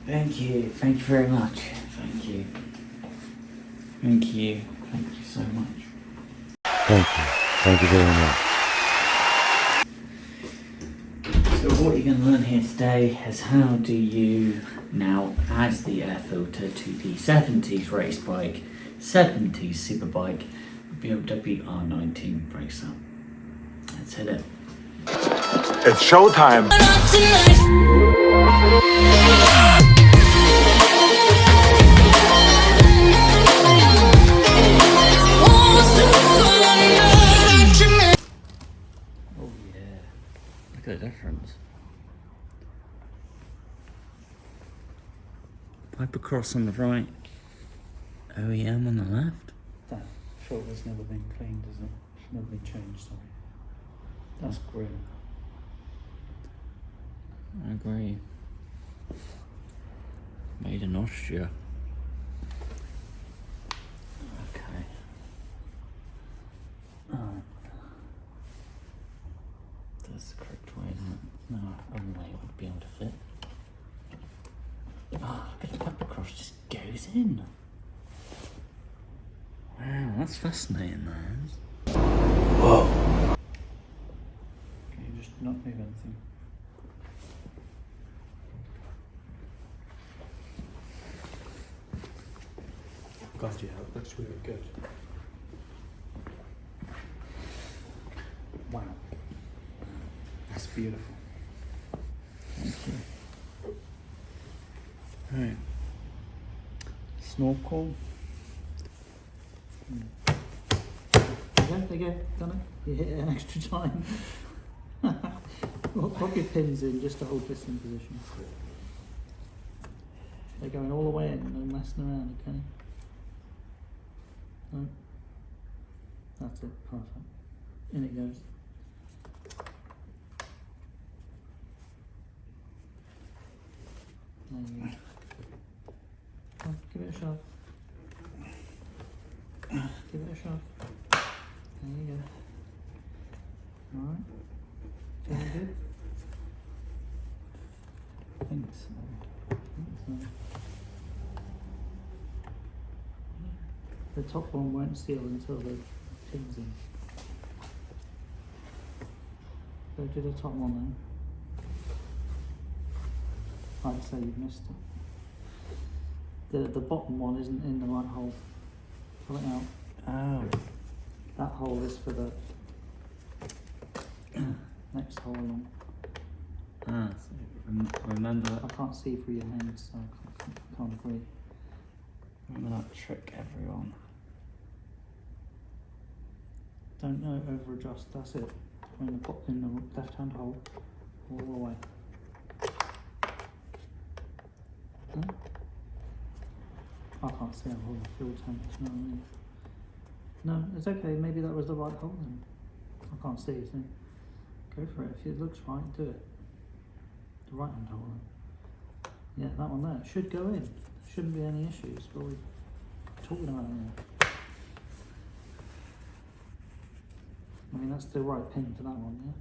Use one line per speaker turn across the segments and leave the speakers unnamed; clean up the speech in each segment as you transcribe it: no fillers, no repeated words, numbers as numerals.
Thank you very much. Thank you so much.
Thank you very much.
So what you're going to learn here today is how do you now add the air filter to the 70s race bike, 70s superbike, BMW R NineT Racer. Let's hit it.
It's showtime.
Oh yeah, look at the difference. Piper Cross on the right, OEM on the left.
That filter's never been cleaned, has it? It's never been changed, sorry. That's grim.
I agree. Made in Austria. Okay. Alright. That's the correct way, isn't it? No other way it would be able to fit. Oh, look at the pepper cross just goes in. Wow, that's fascinating, man. Whoa.
Can you just not move anything? God, yeah, that looks really good. Wow. That's beautiful.
Thank you. Right. Snorkel.
There you go, done it. You hit it an extra time. Well, pop your pins in just to hold this in position. They're going all the way in, no messing around, okay? No. That's it, perfect. In it goes. There you go. Oh, give it a shove. Give it a shove. There you go. Alright. Feeling good?
I think so.
The top one won't seal until the pin's in. Go to the top one then. I'd say you've missed it. The bottom one isn't in the right hole. Pull it out.
Oh.
That hole is for the next hole along.
Ah, so remember
I can't see through your hands, so I can't agree.
remember that trick, everyone.
Don't over adjust, that's it. In the left hand hole, all the way. Hmm? I can't see a whole fuel tank, you know what I mean? No, it's okay, maybe that was the right hole then. I can't see, so go for it. If it looks right, do it. The right hand hole then. Yeah, that one there. Should go in. Shouldn't be any issues. What are we talking about here? I mean, that's the right pin for that one, yeah?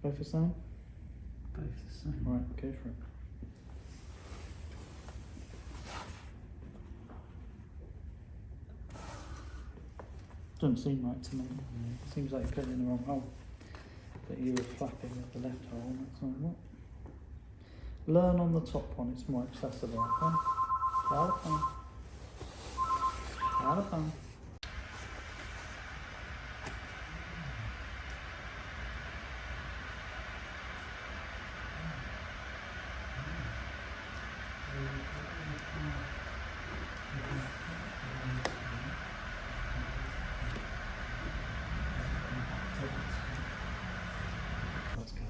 Both the same?
Both the same.
Right, go for it. Doesn't seem right to me. It seems like you put it in the wrong hole. But you were flapping with the left hole, that's all right. Learn on the top one, it's more accessible, okay? Out of fun. Out of fun. Let's go.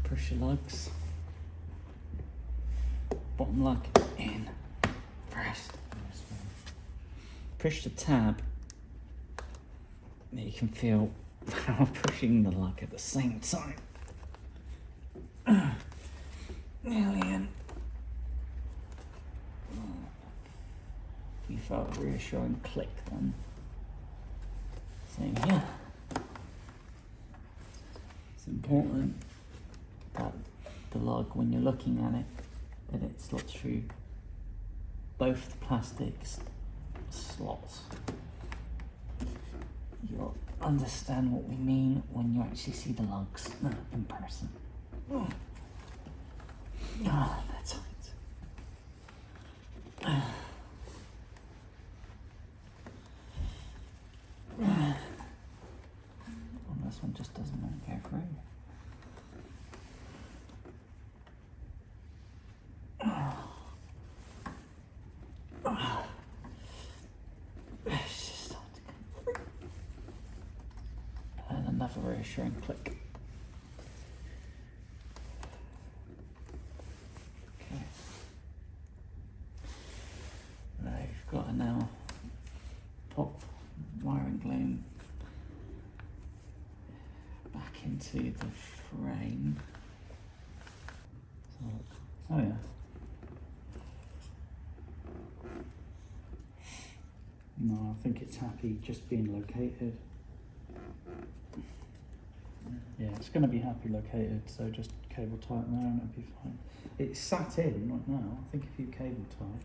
Push your lugs. Bottom lug in first. Push the tab. You can feel how pushing the lug at the same time. Nearly in. You felt a reassuring click then. Same here. important that the lug, when you're looking at it, that it slots through both the plastics slots. You'll understand what we mean when you actually see the lugs in person. Ah, that's tight. Well, this one just doesn't want to go through. It's just starting to come through. And another reassuring click. Okay. Right, you've got to now pop wiring loom back into the frame.
Oh yeah. No, I think it's happy just being located. Yeah, it's going to be happy located, so just cable tighten there and it'll be fine. It's sat in right now. I think if you cable tie,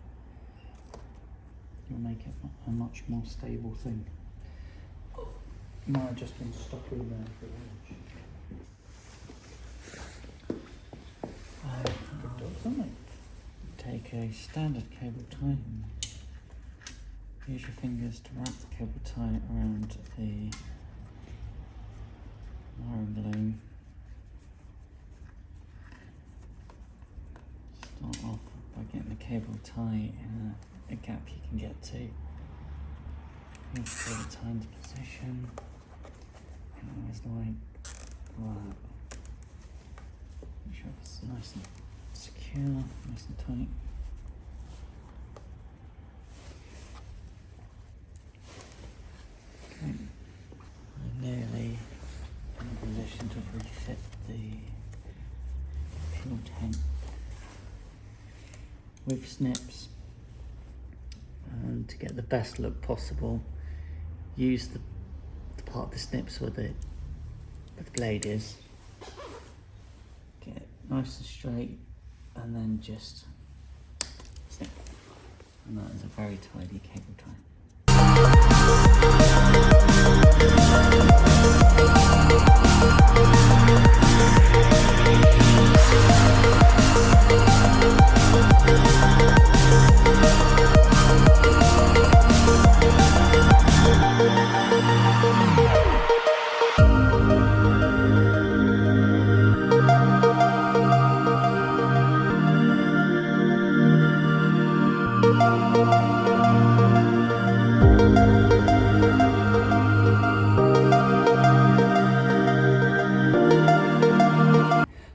you'll make it a much more stable thing. It might have just been stuck in there for a while.
Take a standard cable tie. Use your fingers to wrap the cable tie around the wiring loom. Start off by getting the cable tie in a gap you can get to. Move the cable tie into position. And always like that. Make sure it's nice and secure, nice and tight. Okay, I'm nearly in a position to refit the fuel tank with snips, and to get the best look possible, use the part of the snips where the blade is. Get it nice and straight, and then just snip, and that is a very tidy cable tie.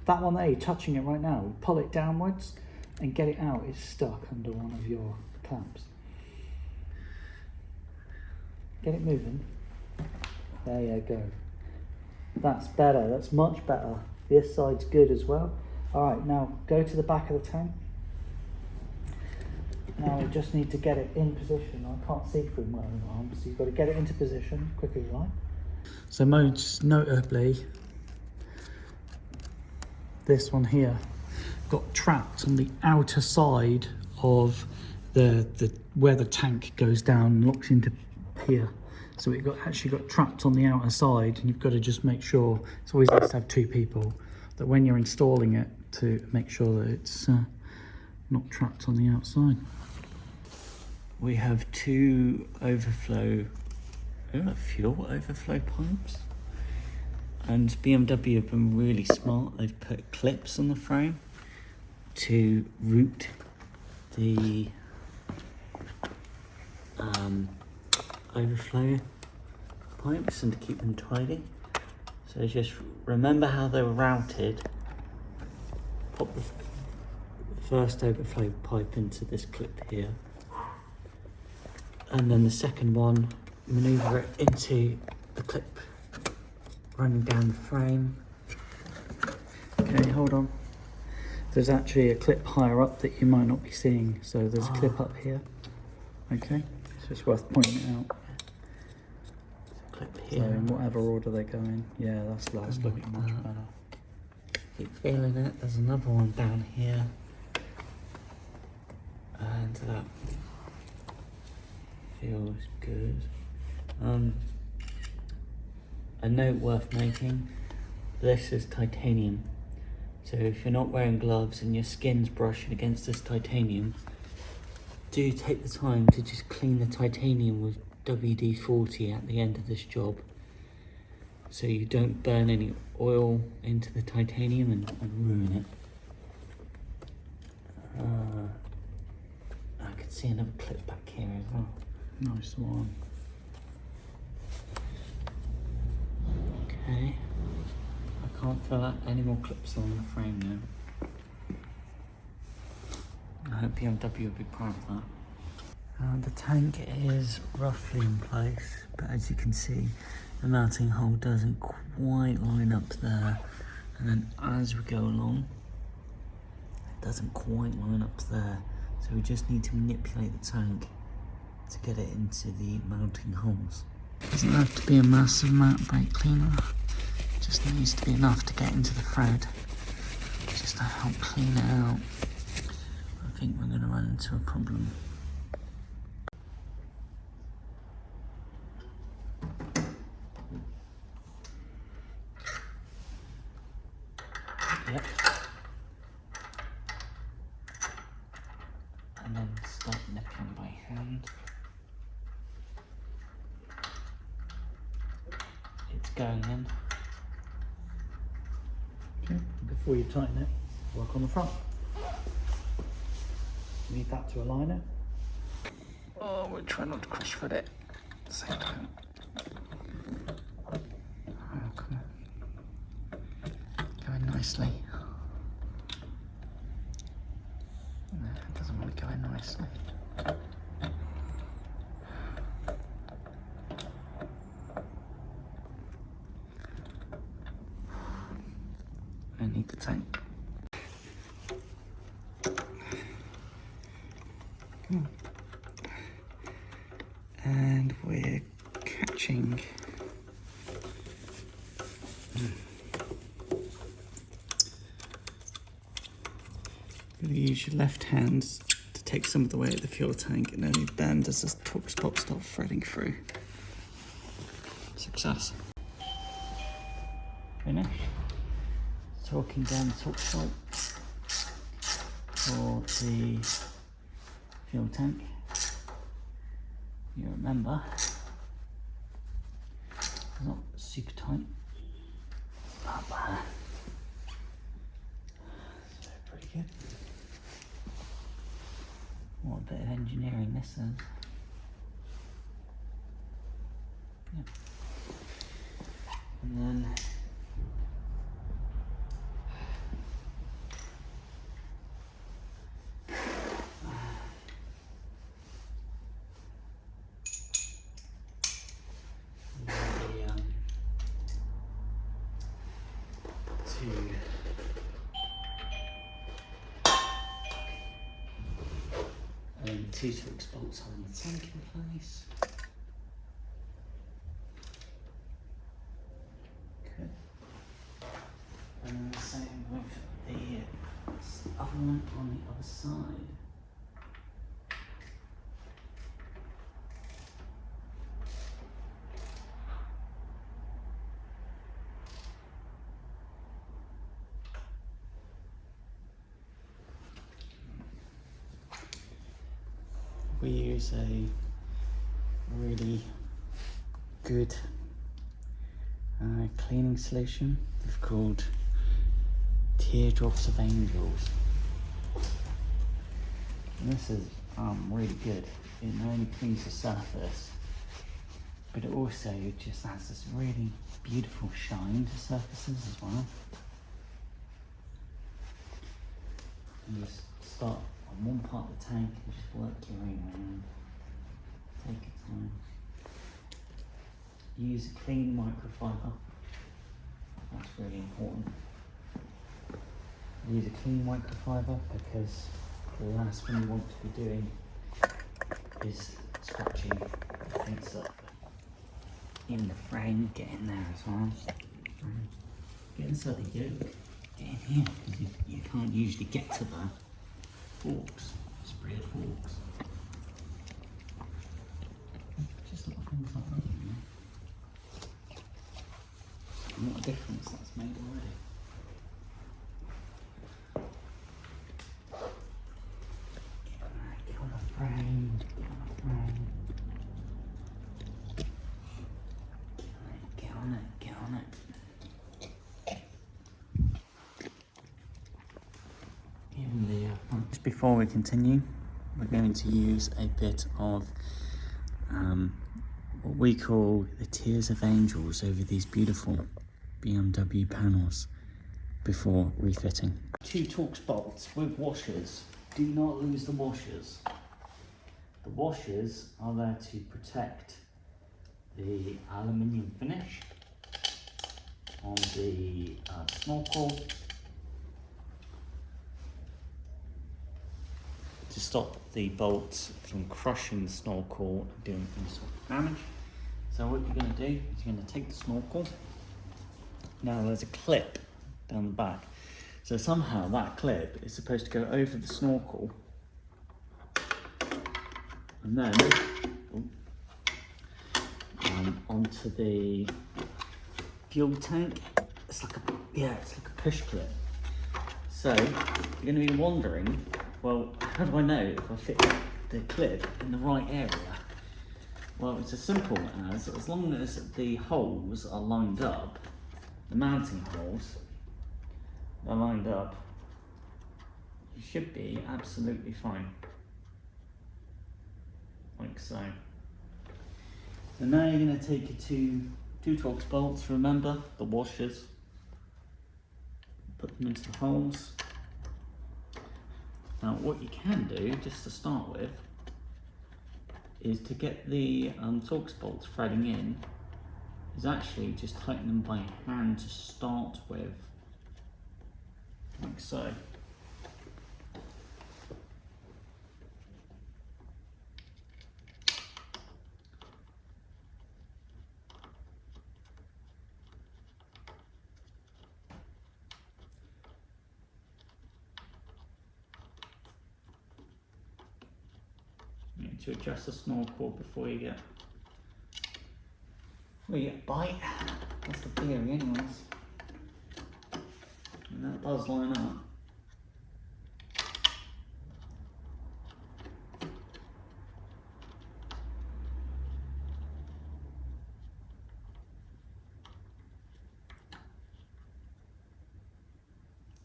That one there, you're touching it right now. Pull it downwards and get it out. It's stuck under one of your clamps. Get it moving. There you go. That's better. That's much better. This side's good as well. All right, now go to the back of the tank. Now we just need to get it in position. I can't see through my own arms, so you've got to get it into position quick as you like. So most notably, this one here got trapped on the outer side of the where the tank goes down and locks into here. So it actually got trapped on the outer side, and you've got to just make sure, it's always nice to have two people, that when you're installing it, to make sure that it's not trapped on the outside.
We have two fuel overflow pipes, and BMW have been really smart. They've put clips on the frame to route the overflow pipes and to keep them tidy. So just remember how they were routed. Pop the first overflow pipe into this clip here, and then the second one, maneuver it into the clip running down the frame.
Okay, hold on. There's actually a clip higher up that you might not be seeing. So there's a clip up here. Okay, so it's worth pointing it out.
Clip
So
here.
in whatever order they go in. Yeah, that's looking much better.
Keep feeling it. There's another one down here. And that feels good. A note worth making, this is titanium. So if you're not wearing gloves and your skin's brushing against this titanium, do take the time to just clean the titanium with WD-40 at the end of this job, so you don't burn any oil into the titanium and ruin it. I can see another clip back here as well. Nice one. Okay. I can't fill out any more clips on the frame now. I hope BMW will be proud of that. The tank is roughly in place, but as you can see, the mounting hole doesn't quite line up there. And then as we go along, it doesn't quite line up there. So we just need to manipulate the tank to get it into the mounting holes. Doesn't have to be a massive amount of brake cleaner. Just needs to be enough to get into the thread, just to help clean it out. I think we're going to run into a problem. Yep. And then start nipping by hand. It's going in.
Before you tighten it, work on the front. Need that to align it.
Oh, we'll try not to crush foot it at the same time. Oh, come on. Going nicely. No, it doesn't want to go in nicely. I need the tank. Come on. And we're catching. You're going to use your left hand to take some of the weight of the fuel tank, and only then does this torque spot start threading through. Success. Finish. Torquing down the torque spot for the fuel tank. You remember, it's not super tight, but so pretty good. What a bit of engineering this is. Yeah. And then two torque bolts holding the tank in place. Good. And then the same with the other one on the other side. We use a really good cleaning solution. It's called Teardrops of Angels. And this is really good. It not only cleans the surface, but it also just has this really beautiful shine to surfaces as well. And just start on one part of the tank and just work your way around. Take your time. Use a clean microfiber. That's really important. Use a clean microfiber because the last thing you want to be doing is scratching things up. Even the frame, get in there as well. Get inside the yoke. get in here. You can't usually get to the forks, spray forks. Just little things like that, you know. And what a difference that's made already. Get on the brain, get on the brain. Get on it, get on it. Just before we continue, we're going to use a bit of what we call the Tears of Angels over these beautiful BMW panels before refitting. 2 Torx bolts with washers. Do not lose the washers. The washers are there to protect the aluminium finish on the snorkel, to stop the bolts from crushing the snorkel and doing any sort of damage. So what you're going to do is you're going to take the snorkel. Now there's a clip down the back. So somehow that clip is supposed to go over the snorkel and then onto the fuel tank. It's like a push clip. So you're going to be wondering, well, how do I know if I fit the clip in the right area? Well, it's as simple as long as the holes are lined up, the mounting holes are lined up, you should be absolutely fine. Like so. So now you're going to take your two Torx bolts, remember the washers, put them into the holes. Now what you can do, just to start with, is to get the Torx bolts threading in, is actually just tighten them by hand to start with, like so. To adjust the snorkel before you get a bite. That's the theory anyways. And that does line up.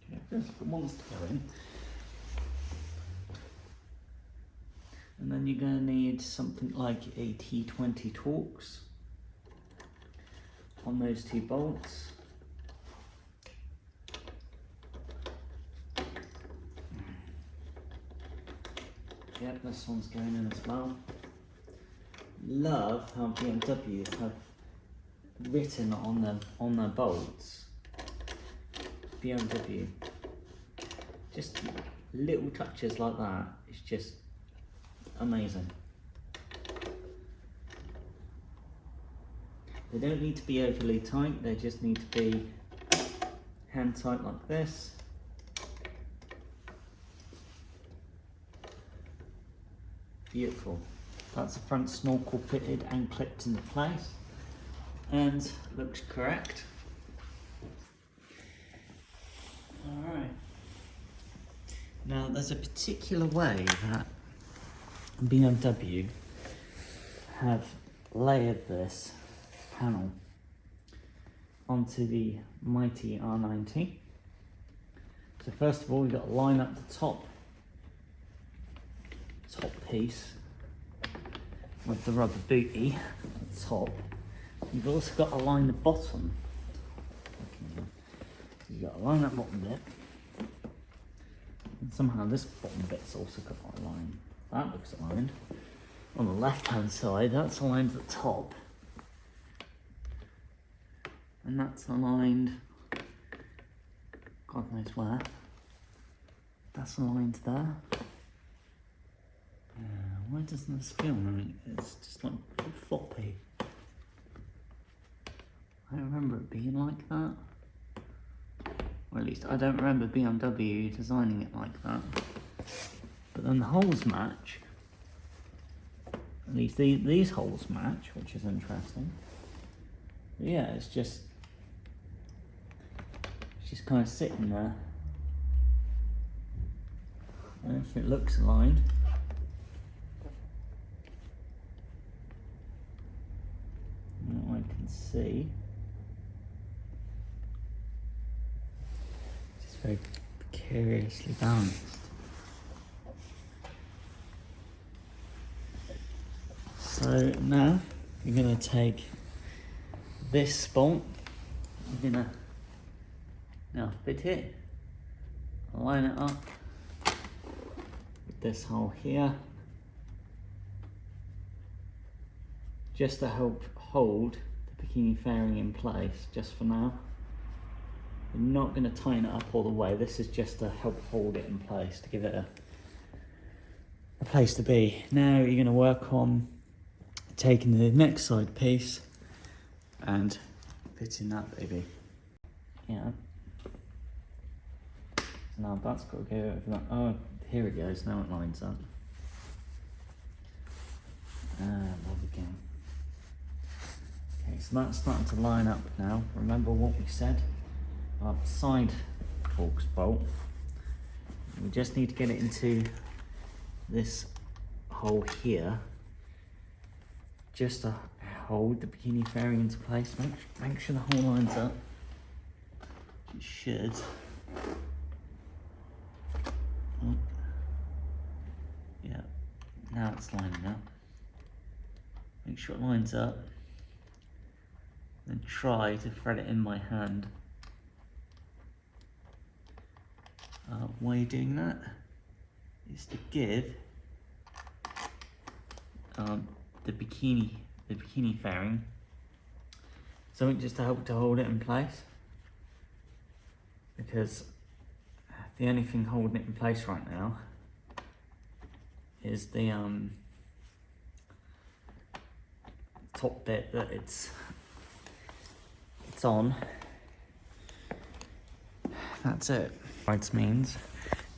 Okay, first it wants to go in. And then you're going to need something like a T20 Torx on those 2 bolts. Yep, this one's going in as well. Love how BMW have written on their bolts, BMW. Just little touches like that. It's just amazing. They don't need to be overly tight, they just need to be hand tight like this. Beautiful. That's the front snorkel fitted and clipped into place and looks correct. Alright. Now there's a particular way that BMW have layered this panel onto the mighty R9T. So first of all, we've got to line up the top piece with the rubber booty at the top. You've also got to line the bottom. You've got to line that bottom bit. And somehow this bottom bit's also got to line. That looks aligned. On the left hand side, that's aligned at the top. And that's aligned, God knows where. That's aligned there. Why doesn't this feel? I mean, it's just like floppy. I don't remember it being like that. Or at least I don't remember BMW designing it like that. But then the holes match. At least these holes match, which is interesting. But yeah, it's just kind of sitting there. And if it looks aligned. Now I can see. It's just very precariously balanced. So now you're going to take this bolt, you're going to now fit it, line it up with this hole here, just to help hold the bikini fairing in place just for now. We're not going to tighten it up all the way, this is just to help hold it in place, to give it a place to be. Now you're going to work on taking the next side piece and fitting that baby. Yeah. So now that's got to go over that. Oh, here it goes. Now it lines up. Love again. Okay, so that's starting to line up now. Remember what we said about the side Torx bolt. We just need to get it into this hole here, just to hold the bikini fairing into place. Make sure the hole lines up. It should. Yeah, now it's lining up. Make sure it lines up. Then try to thread it in my hand. Why you're doing that is to give the bikini fairing something just to help to hold it in place, because the only thing holding it in place right now is the top bit that it's on. That's it. Which means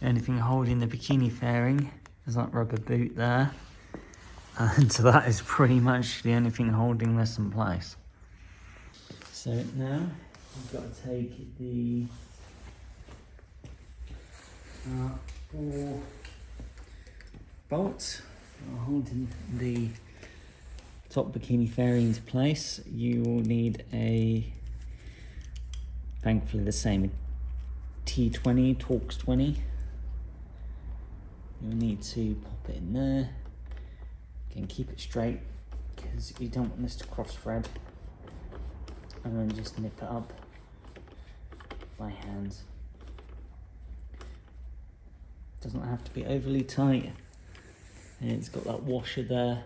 the only thing holding the bikini fairing is that rubber boot there. And so that is pretty much the only thing holding this in place. So now we've got to take the 4 bolts holding the top bikini fairing into place. You will need thankfully the same T20, Torx 20. You'll need to pop it in there. Again, keep it straight because you don't want this to cross thread. And then just nip it up by hand. Doesn't have to be overly tight. And it's got that washer there.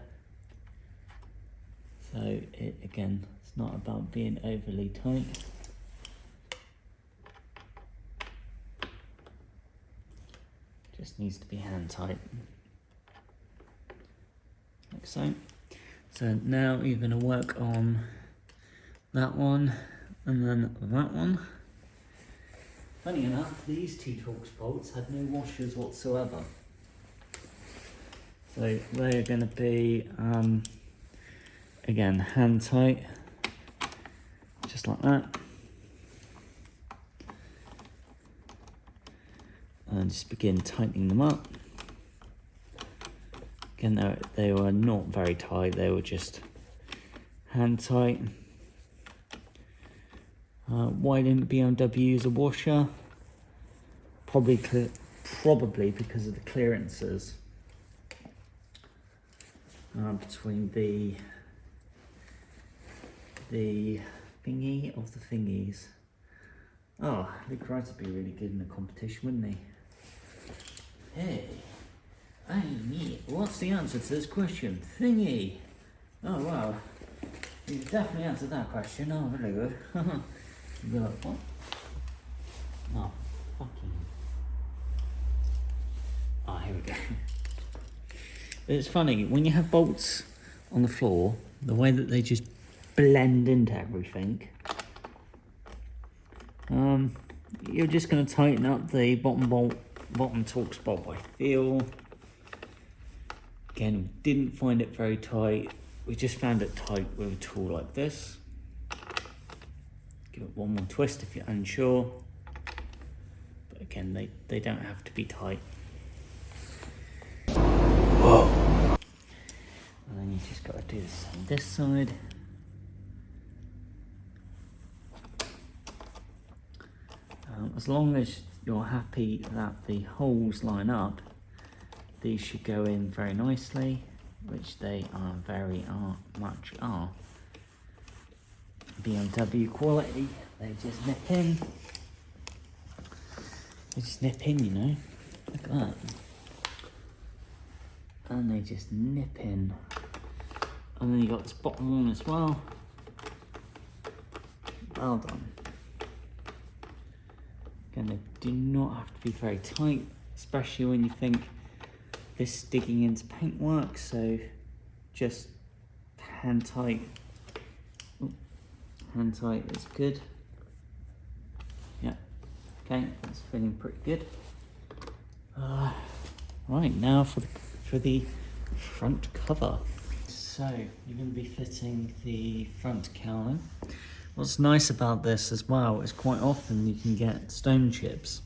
So again, it's not about being overly tight. Just needs to be hand tight. Like so. So now you're going to work on that one and then that one. Funny enough, these two Torx bolts had no washers whatsoever. So they are going to be, again, hand tight, just like that. And just begin tightening them up. Again, they were not very tight, they were just hand tight. Why didn't BMW use a washer? Probably because of the clearances between the thingy of the thingies. Oh, Luke Wright would be really good in a competition, wouldn't he? Hey, what's the answer to this question? Thingy. Oh wow, you definitely answered that question. Oh, very good. You'd be like, what? Oh, fucking. Oh, here we go. It's funny, when you have bolts on the floor, the way that they just blend into everything. you're just going to tighten up the bottom Torx bolt by feel. Again, we didn't find it very tight. We just found it tight with a tool like this. Give it one more twist if you're unsure. But again, they don't have to be tight. Whoa. And then you just got to do this on this side. As long as you're happy that the holes line up, these should go in very nicely, which they are very much are. BMW quality, they just nip in. They just nip in, you know. Look at that. And they just nip in. And then you got this bottom one as well. Well done. Again, they do not have to be very tight, especially when you think this is digging into paintwork, so just hand tight. Ooh, hand tight is good. Yeah, okay, that's feeling pretty good. Right, now for the front cover. So you're going to be fitting the front cowling. What's nice about this as well is quite often you can get stone chips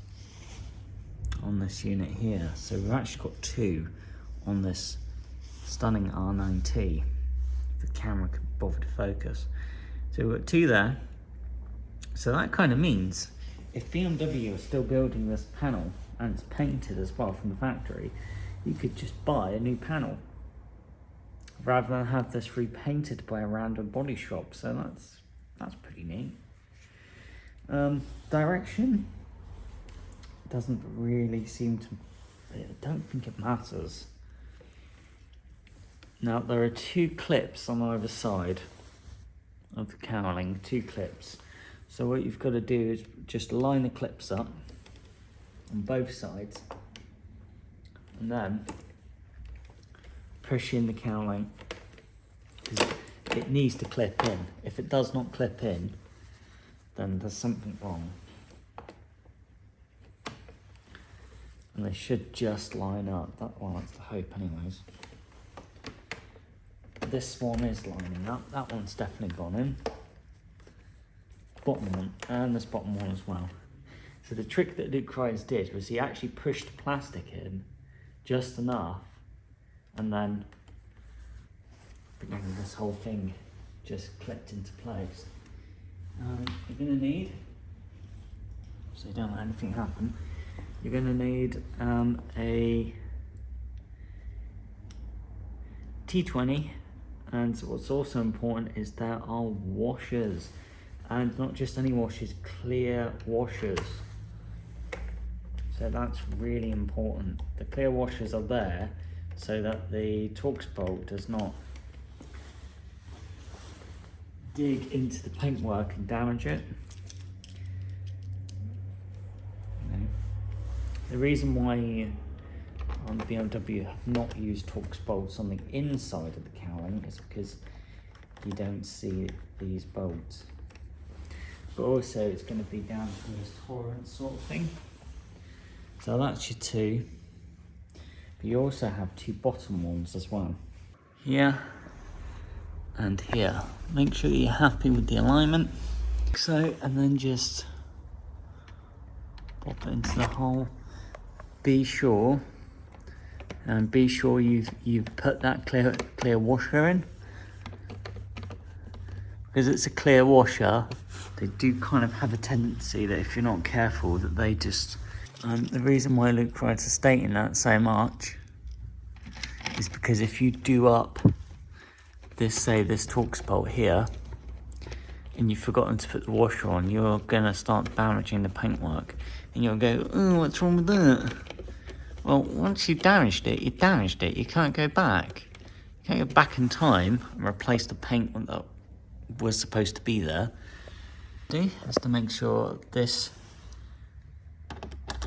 on this unit here. So we've actually got two on this stunning R9T, if the camera can bother to focus. So we've got two there. So that kind of means if BMW is still building this panel and it's painted as well from the factory, you could just buy a new panel rather than have this repainted by a random body shop. So that's pretty neat. Direction doesn't really seem to, I don't think it matters. Now there are two clips on either side of the cowling, two clips. So what you've got to do is just line the clips up on both sides and then push in the cowling, because it needs to clip in. If it does not clip in, then there's something wrong. And they should just line up. Well, that's the hope anyways. This one is lining up. That one's definitely gone in. Bottom one, and this bottom one as well. So the trick that Luke Ryers did was he actually pushed plastic in just enough, and then this whole thing just clipped into place. You're going to need, so you don't let anything happen, you're going to need a T20, and what's also important is there are washers, and not just any washers, clear washers. So that's really important. The clear washers are there so that the Torx bolt does not dig into the paintwork and damage it. The reason why on the BMW have not used Torx bolts on the inside of the cowling is because you don't see these bolts. But also it's going to be down to this tolerance sort of thing. So that's your two. But you also have two bottom ones as well. Here and here. Make sure that you're happy with the alignment. So, and then just pop it into the hole. Be sure you've put that clear washer in. Because it's a clear washer, they do kind of have a tendency that if you're not careful that they just... the reason why Luke Ryers is stating that so much is because if you do up this Torx bolt here and you've forgotten to put the washer on, you're gonna start damaging the paintwork and you'll go, oh, what's wrong with that? Well, once you've damaged it, you can't go back. You can't go back in time and replace the paint that was supposed to be there. Is to make sure this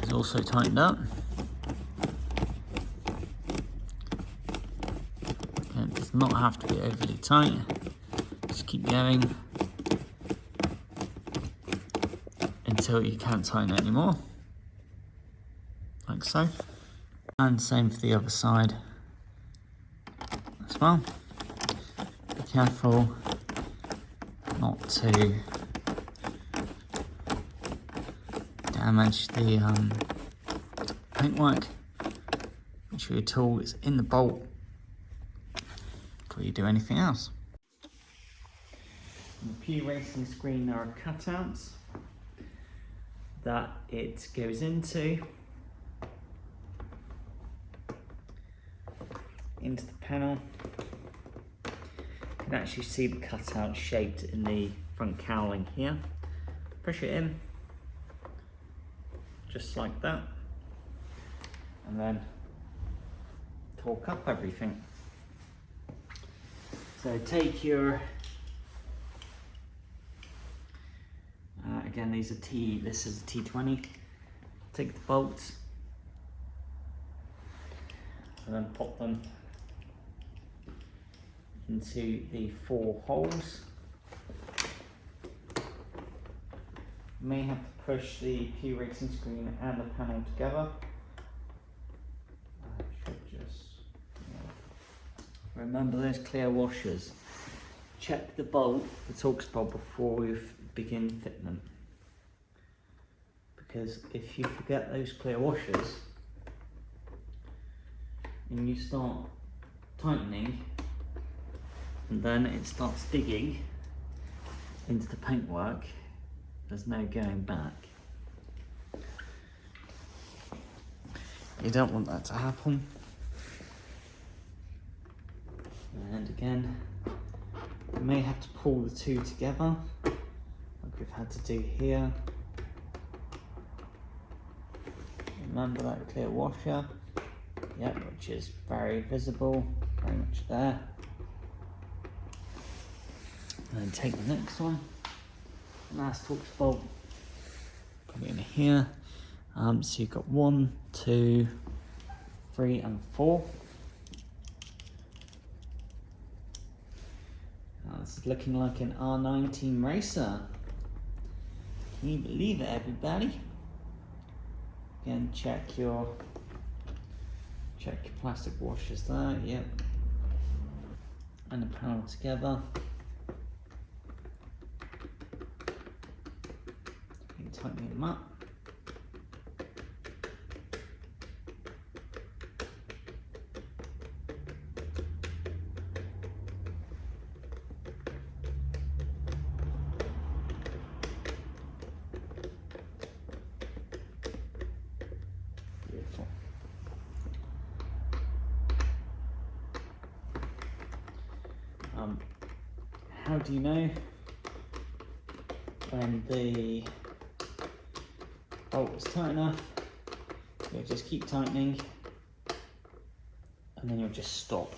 is also tightened up. And it does not have to be overly tight. Just keep going until you can't tighten it anymore, like so. And same for the other side as well. Be careful not to damage the paintwork. Make sure your tool is in the bolt before you do anything else. On the P racing screen there are cutouts that it goes into the panel. You can actually see the cutout shaped in the front cowling here. Push it in, just like that, and then torque up everything. So take your, again these are this is a T20, take the bolts and then pop them into the 4 holes. You may have to push the P racing screen and the panel together. I should just, remember those clear washers. Check the bolt, the Torx bolt, before we begin fitting them. Because if you forget those clear washers and you start tightening, and then it starts digging into the paintwork, there's no going back. You don't want that to happen. And again, you may have to pull the two together, like we've had to do here. Remember that clear washer, yep, which is very visible, very much there. And then take the next one, last Torx bolt, put it in here. So you've got 1, 2, 3 and 4. Now this is looking like an R NineT Racer. Can you believe it, everybody? Again, check your plastic washers there, yep. And the panel together. Tightening them up. Beautiful. How do you know when the bolt is tight enough? You'll just keep tightening and then you'll just stop.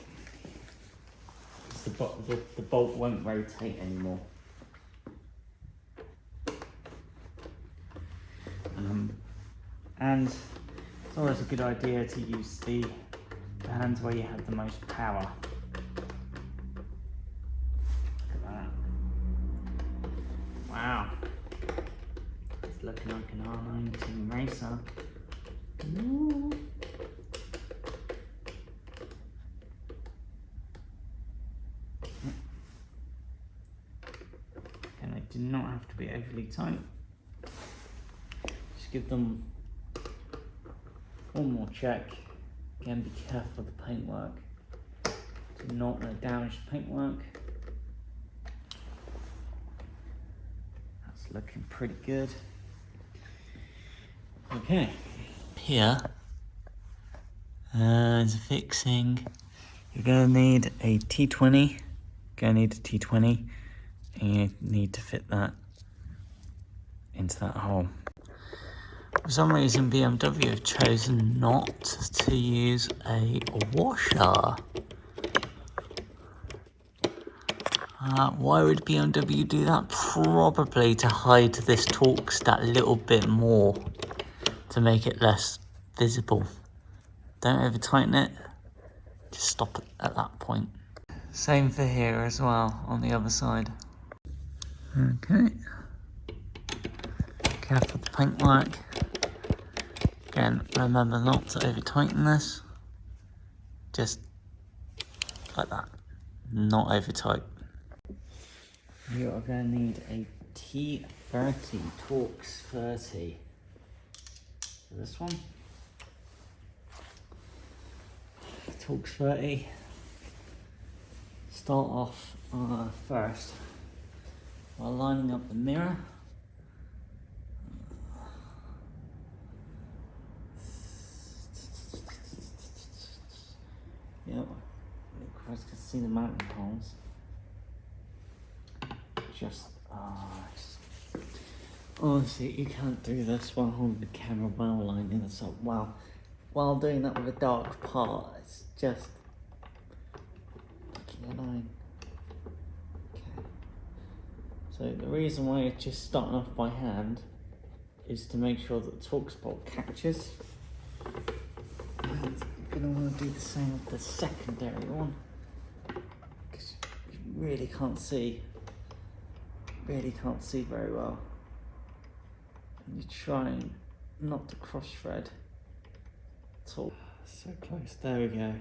The bolt won't rotate anymore. And it's always a good idea to use the hands where you have the most power. Look at that. Wow. It's looking like an R NineT Racer. Ooh. And they do not have to be overly tight. Just give them one more check. Again, be careful of the paintwork. Do not want to damage the paintwork. That's looking pretty good. Okay. Here is fixing. You're going to need a T20. Going to need a T20. And you need to fit that into that hole. For some reason, BMW have chosen not to use a washer. Why would BMW do that? Probably to hide this Torx that little bit more, to make it less visible. Don't over tighten it, just stop it at that point. Same for here as well, on the other side. Okay. careful with the paintwork. Again, remember not to over tighten this. Just like that, not over tight. You are going to need a T30 Torx 30 for this one. Torx 30. Start off first by lining up the mirror. Yep, you guys can see the mountain holes. Just honestly, you can't do this while holding the camera while lining this up. Wow, while doing that with a dark part, it's just fucking annoying. Okay. So the reason why it's just starting off by hand is to make sure that the Torx bolt catches. And you're gonna want to do the same with the secondary one, because you really can't see very well. And you're trying not to cross thread at all. So close, there we go.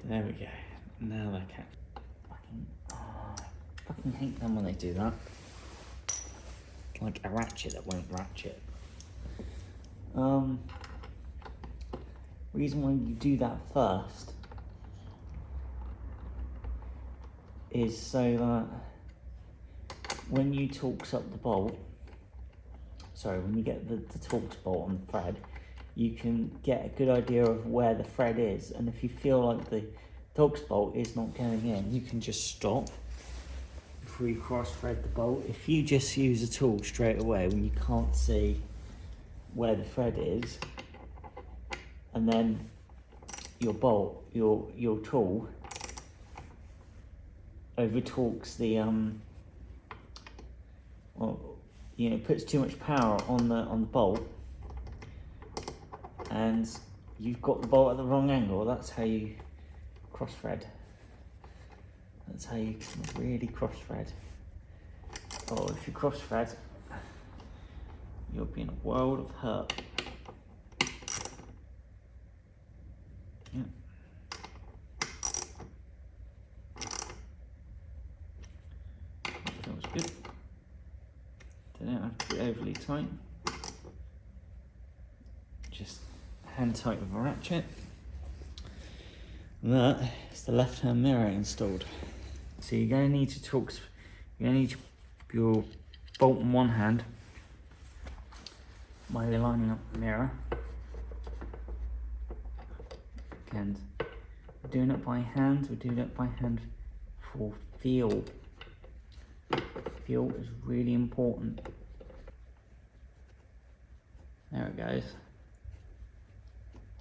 There we go. Now they catch. I fucking hate them when they do that. Like a ratchet that won't ratchet. Reason why you do that first is so that when you Torx up the bolt, when you get the Torx bolt on the thread, you can get a good idea of where the thread is, and if you feel like the Torx bolt is not going in, you can just stop before you cross thread the bolt. If you just use a tool straight away when you can't see where the thread is, and then your bolt, your tool over torques the puts too much power on the bolt, and you've got the bolt at the wrong angle. That's how you cross thread. That's how you can really cross thread. Or if you cross thread, you'll be in a world of hurt. Yeah. That feels good. They don't have to be overly tight. Just hand tight with a ratchet. And that is the left-hand mirror installed. So you're going to need your bolt in one hand while you're lining up the mirror. And we're doing it by hand. We're doing it by hand for feel. Feel is really important. There it goes.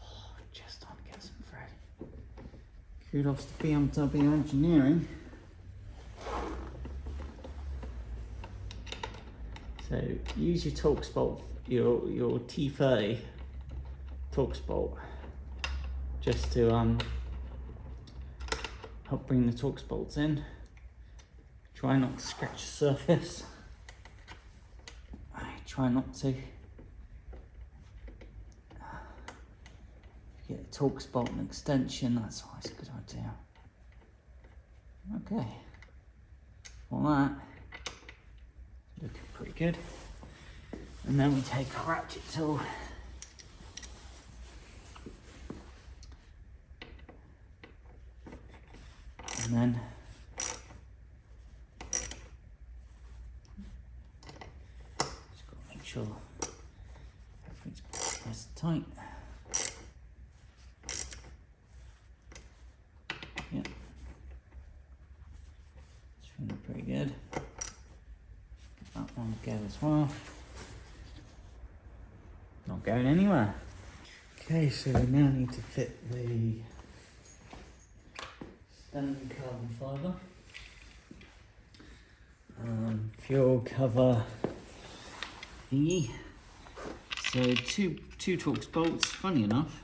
Oh, just time to get some thread. Kudos to BMW engineering. So use your Torx bolt, your T30 Torx bolt, just to help bring the Torx bolts in. Try not to scratch the surface. Try not to. Get the Torx bolt and extension, that's always a good idea. Okay. Well, that looking pretty good. And then we take a ratchet tool. And then just got to make sure everything's nice and tight. Yeah, it's feeling pretty good. That one go as well. Not going anywhere. Okay, so we now need to fit the standard carbon fibre, fuel cover thingy. So two Torx bolts. Funny enough,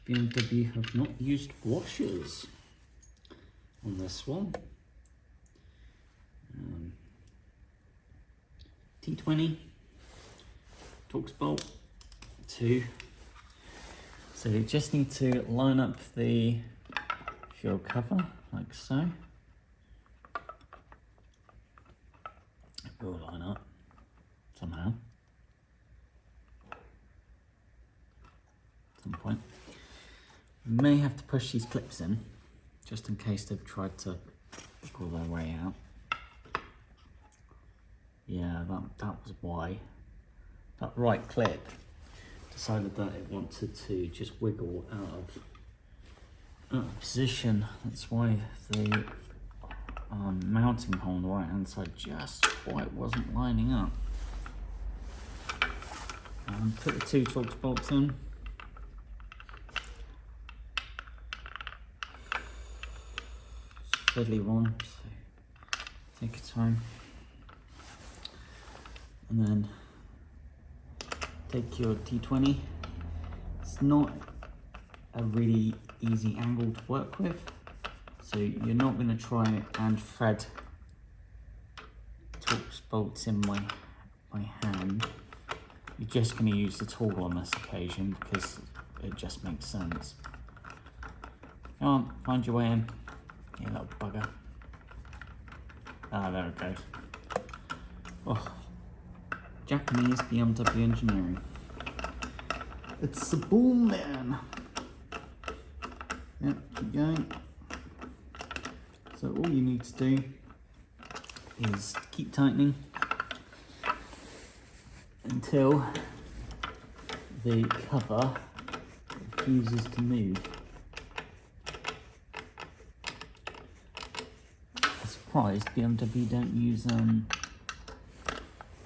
BMW have not used washers on this one. T20 Torx bolt 2. So you just need to line up the fuel cover like so. It will line up somehow. At some point. You may have to push these clips in just in case they've tried to pull their way out. Yeah, that was why. That right clip decided that it wanted to just wiggle out of position. That's why the mounting hole on the right hand side just quite wasn't lining up. Put the 2 Torx bolts in. Fiddly one, so take your time. And then take your T20. It's not a really easy angle to work with, so you're not going to try and thread Torx bolts in my hand. You're just going to use the tool on this occasion because it just makes sense. Come on, find your way in, you little bugger. Ah, there it goes. Oh, Japanese BMW engineering. It's the boom man. Yep, keep going. So all you need to do is keep tightening until the cover refuses to move. I'm surprised BMW don't use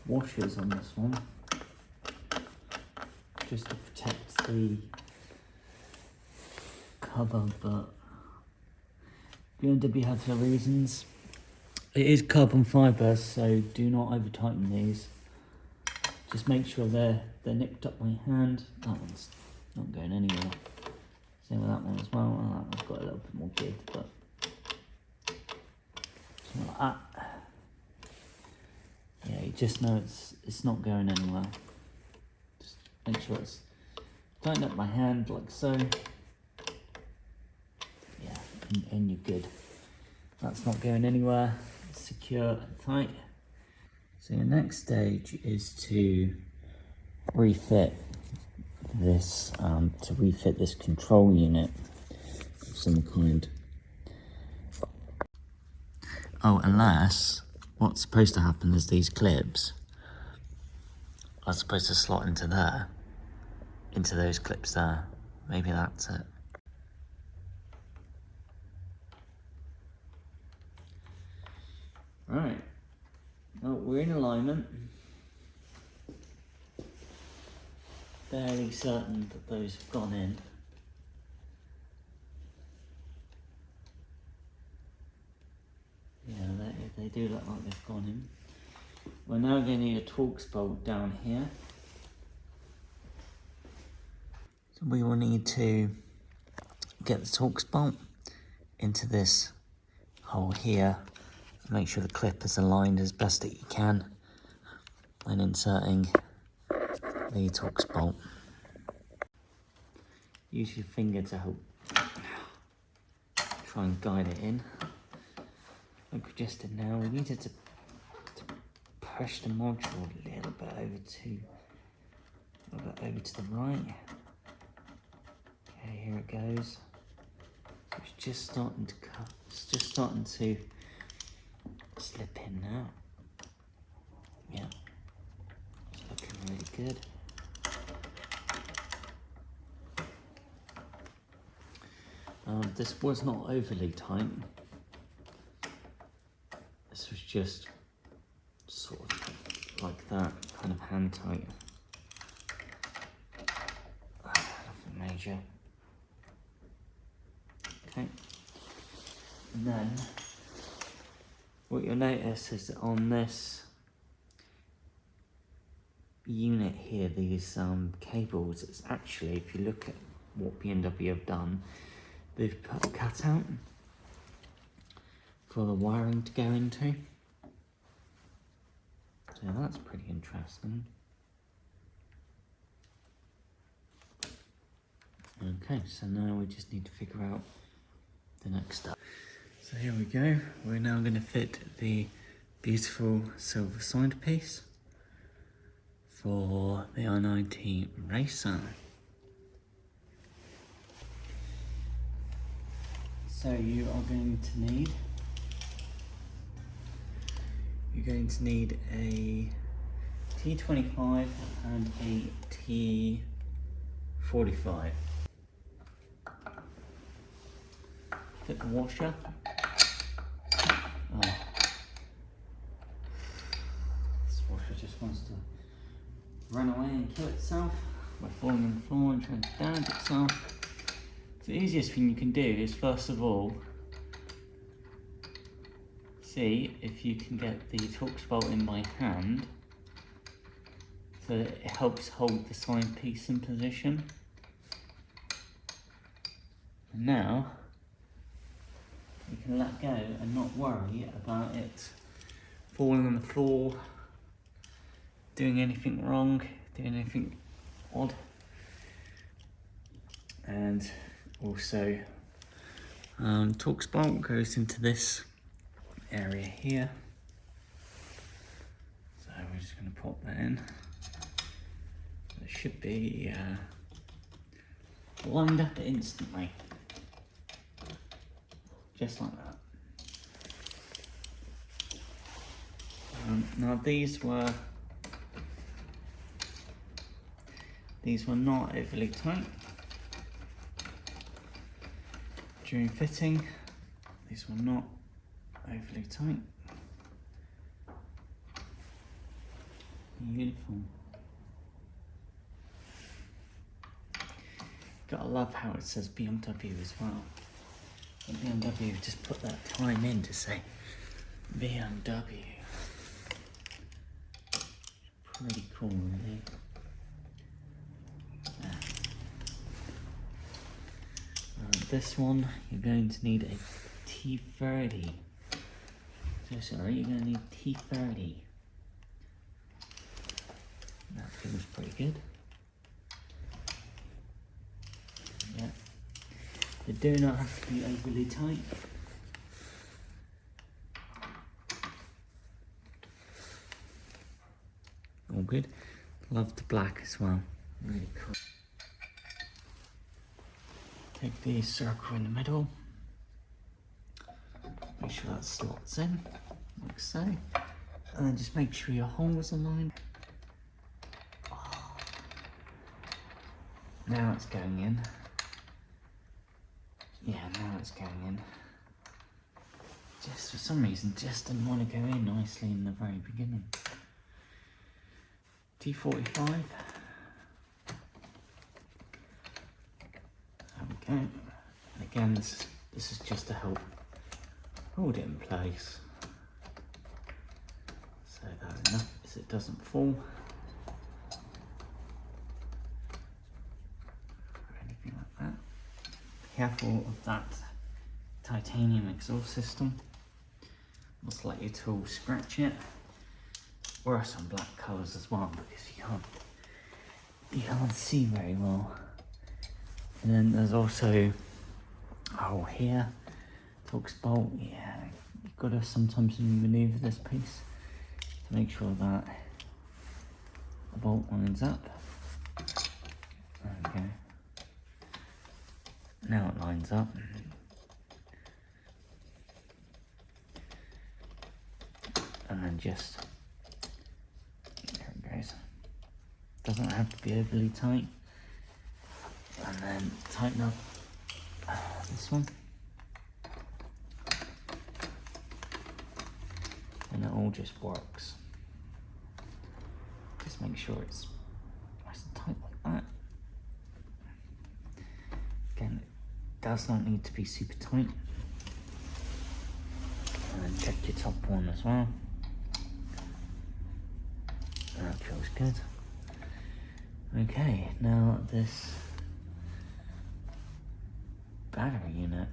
washers on this one, just to protect the cover, but BMW has their reasons. It is carbon fibre, so do not over tighten these. Just make sure they're nipped up my hand. That one's not going anywhere. Same with that one as well. Oh, that one's got a little bit more give, but something like that. Yeah, you just know it's not going anywhere. Just make sure it's tighten up my hand like so. Yeah, and you're good. That's not going anywhere. It's secure and tight. So your next stage is to refit this control unit of some kind. Oh, unless what's supposed to happen is these clips are supposed to slot into there, into those clips there. Maybe that's it. Right. Well, we're in alignment. Fairly certain that those have gone in. Yeah, they do look like they've gone in. We're now going to need a Torx bolt down here. So we will need to get the Torx bolt into this hole here. Make sure the clip is aligned as best that you can when inserting the Torx bolt. Use your finger to help try and guide it in. Like we just did now, we needed to push the module a little bit over to the right. Okay, here it goes. So it's just starting to cut. It's just starting to slip in now. Yeah, it's looking really good. This was not overly tight. This was just sort of like that, kind of hand tight. Nothing major. Okay. And then what you'll notice is that on this unit here, these cables, it's actually, if you look at what BMW have done, they've put a cutout for the wiring to go into. So So that's pretty interesting. Okay, so now we just need to figure out the next step. So here we go. We're now going to fit the beautiful silver side piece for the R NineT Racer. So you are going to need, you're going to need a T25 and a T45. Fit the washer. Oh. This washer just wants to run away and kill itself by falling on the floor and trying to damage itself. So the easiest thing you can do is, first of all, see if you can get the Torx bolt in by hand so that it helps hold the side piece in position. And now you can let go and not worry about it falling on the floor, doing anything wrong, doing anything odd. And also, Torx bolt goes into this area here. So we're just going to pop that in. It should be lined up instantly. Just like that. Now these were not overly tight. During fitting, these were not overly tight. Beautiful. Gotta love how it says BMW as well. And BMW just put that time in to say BMW. Pretty cool, really. This one, you're going to need a T30. So sorry, you're going to need T30. That feels pretty good. Yeah. They do not have to be overly tight. All good. Love the black as well. Really cool. Take the circle in the middle. Make sure that slots in, like so. And then just make sure your holes are aligned. Oh. Now it's going in. Yeah, now it's going in. Just for some reason, just didn't want to go in nicely in the very beginning. T45. There we go. And again, this is just to help hold it in place, so that enough as it doesn't fall or anything like that. Careful of that titanium exhaust system. Most likely to scratch it. Worse on black colours as well, because you can't see very well. And then there's also a hole here. Torx bolt, yeah, you've got to sometimes manoeuvre this piece to make sure that the bolt lines up. There we go. Now it lines up. And then just, there it goes. Doesn't have to be overly tight. And then tighten up this one. And it all just works. Just make sure it's nice and tight like that. Again, it does not need to be super tight. And then check your top one as well. That feels good. Okay, now this battery unit.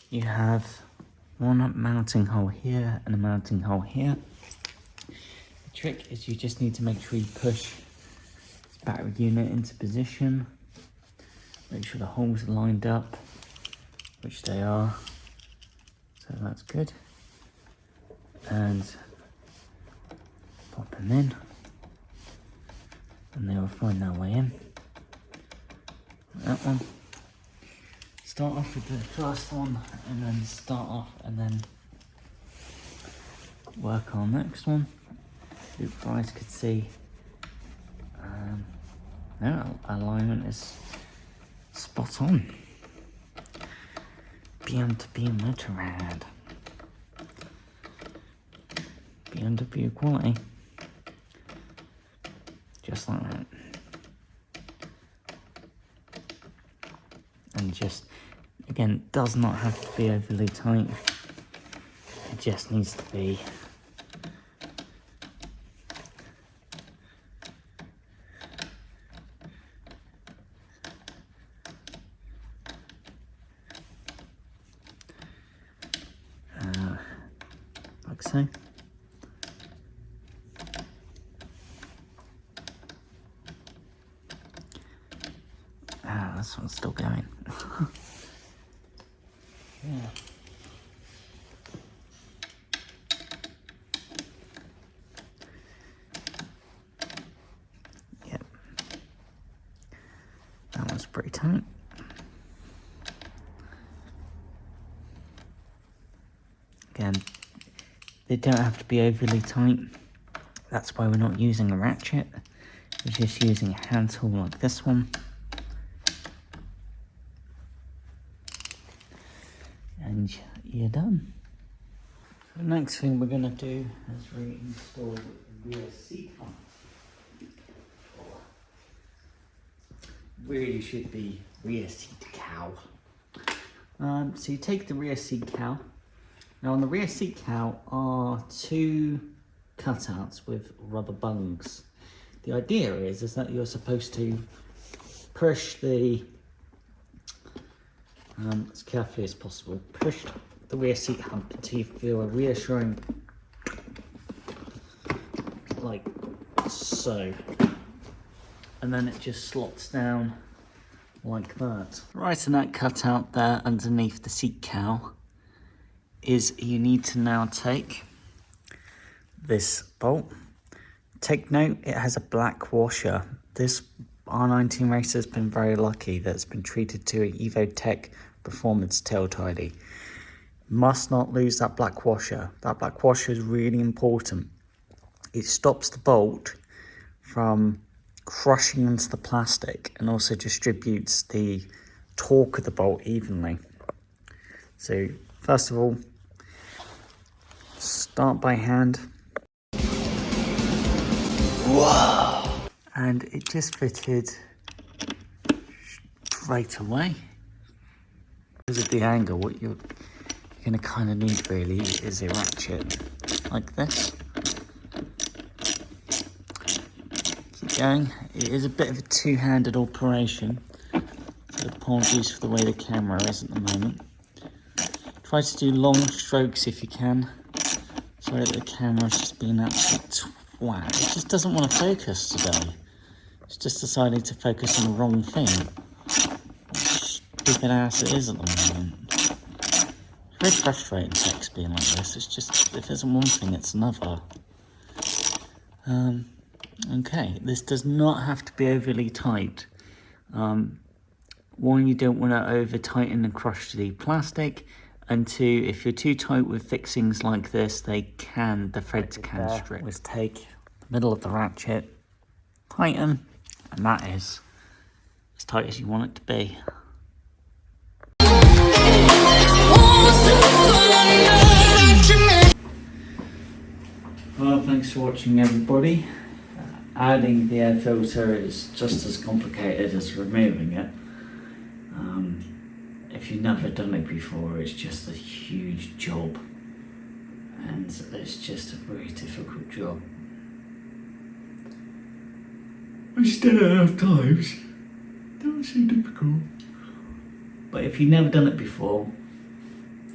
You have one mounting hole here and a mounting hole here. The trick is you just need to make sure you push the battery unit into position. Make sure the holes are lined up, which they are. So that's good. And pop them in. And they will find their way in. That one. Start off with the first one, and then start off and then work on the next one. You guys could see no, alignment is spot on. BMW Motorrad. BMW quality. Just like that. And just, again, does not have to be overly tight. It just needs to be like so. This one's still going. Yeah. Yep. That one's pretty tight. Again, they don't have to be overly tight. That's why we're not using a ratchet. We're just using a hand tool like this one. And you're done. The next thing we're going to do is reinstall the rear seat arm. Really should be rear seat cowl. So you take the rear seat cowl. Now on the rear seat cowl are two cutouts with rubber bungs. The idea is that you're supposed to push the as carefully as possible. Push the rear seat hump until you feel a reassuring, like so. And then it just slots down like that. Right, and that cutout there underneath the seat cowl is you need to now take this bolt. Take note, it has a black washer. This R19 Racer has been very lucky that it's been treated to an EvoTech Performance tail tidy. Must not lose that black washer. That black washer is really important. It stops the bolt from crushing into the plastic and also distributes the torque of the bolt evenly. So first of all, start by hand. Wow! And it just fitted straight away. Because of the angle, what you're going to kind of need really is a ratchet like this. Keep going. It is a bit of a two-handed operation, so apologies for the way the camera is at the moment. Try to do long strokes if you can. Sorry that the camera's just been absolute twat. It just doesn't want to focus today. It's just decided to focus on the wrong thing. Stupid ass it is at the moment. It's very frustrating sex being like this. It's just, if there's one thing, it's another. Okay, this does not have to be overly tight. One, you don't want to over tighten and crush the plastic. And two, if you're too tight with fixings like this, the threads can strip. Was take the middle of the ratchet, tighten, and that is as tight as you want it to be. Well, thanks for watching everybody. Adding the air filter is just as complicated as removing it. If you've never done it before, it's just a huge job, and it's just a very difficult job. I did it enough times. That was so difficult. But if you've never done it before,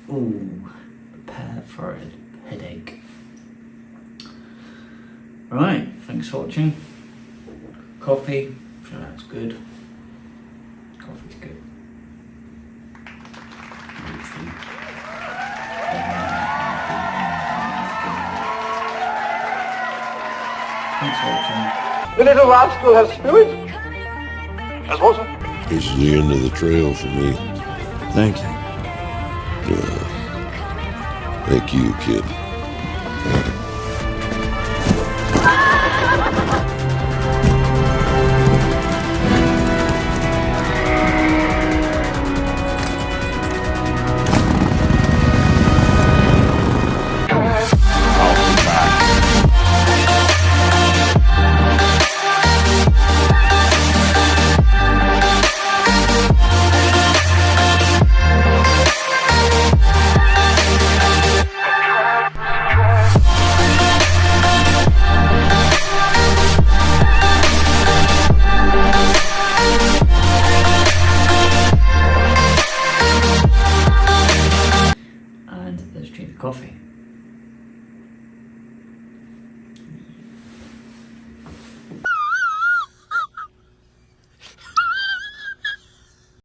ooh, prepare for a headache. Right, thanks for watching. Coffee, so that's good. Coffee's good. Thanks for watching.
The little rascal has spirit. As water.
This is the end of the trail for me.
Thank you.
Thank you, kid.
And let's drink the coffee.